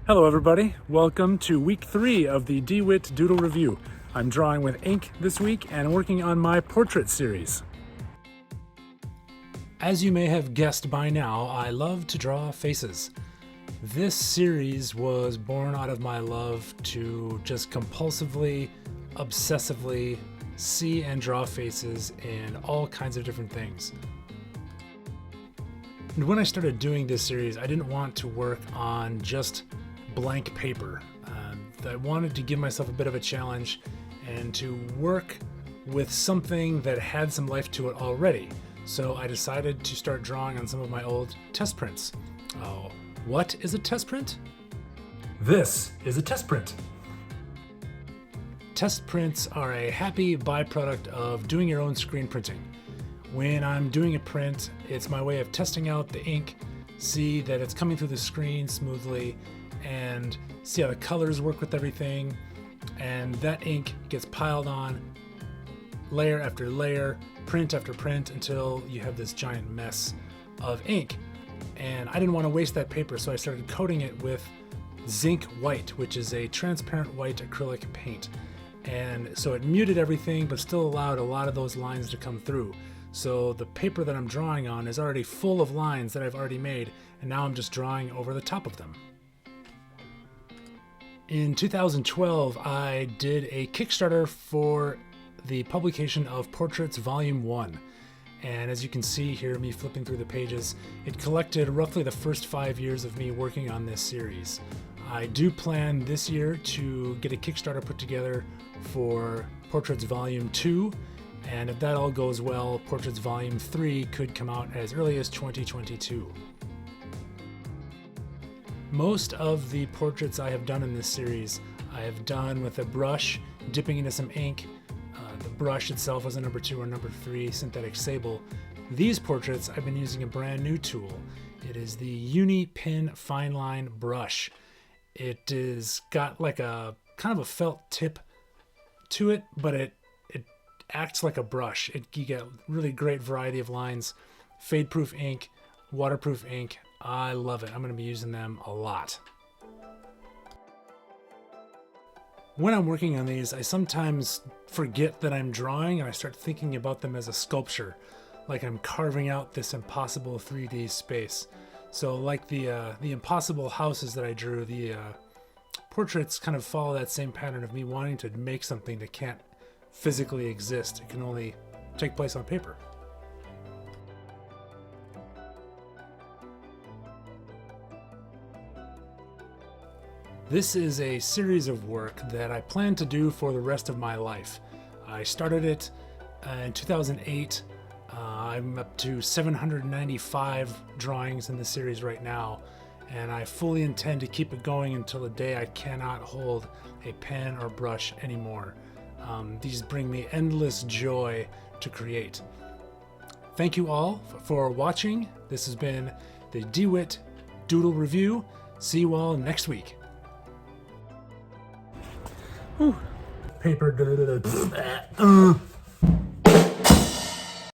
Hello everybody, welcome to week 3 of the D.Witt Doodle Revue. I'm drawing with ink this week and working on my portrait series. As you may have guessed by now, I love to draw faces. This series was born out of my love to just compulsively, obsessively see and draw faces in all kinds of different things. And when I started doing this series, I didn't want to work on just blank paper. I wanted to give myself a bit of a challenge and to work with something that had some life to it already. So I decided to start drawing on some of my old test prints. Oh, what is a test print? This is a test print. Test prints are a happy byproduct of doing your own screen printing. When I'm doing a print, it's my way of testing out the ink, see that it's coming through the screen smoothly, and see how the colors work with everything. And that ink gets piled on layer after layer, print after print, until you have this giant mess of ink. And I didn't want to waste that paper, so I started coating it with zinc white, which is a transparent white acrylic paint. And so it muted everything, but still allowed a lot of those lines to come through. So the paper that I'm drawing on is already full of lines that I've already made, and now I'm just drawing over the top of them. In 2012, I did a Kickstarter for the publication of Portraits Volume 1. And as you can see here, me flipping through the pages, it collected roughly the first 5 years of me working on this series. I do plan this year to get a Kickstarter put together for Portraits Volume 2, and if that all goes well, Portraits Volume 3 could come out as early as 2022. Most of the portraits I have done in this series, I have done with a brush, dipping into some ink. The brush itself was a number 2 or number 3 synthetic sable. These portraits, I've been using a brand new tool. It is the Uni Pin Fine Line brush. It is got like a kind of a felt tip to it, but it acts like a brush. You get really great variety of lines, fade-proof ink, waterproof ink. I love it. I'm going to be using them a lot. When I'm working on these, I sometimes forget that I'm drawing and I start thinking about them as a sculpture, like I'm carving out this impossible 3D space. So like the impossible houses that I drew, the portraits kind of follow that same pattern of me wanting to make something that can't physically exist. It can only take place on paper. This is a series of work that I plan to do for the rest of my life. I started it in 2008. I'm up to 795 drawings in the series right now, and I fully intend to keep it going until the day I cannot hold a pen or brush anymore. These bring me endless joy to create. Thank you all for watching. This has been the D.Witt Doodle Revue. See you all next week. Whew. Paper.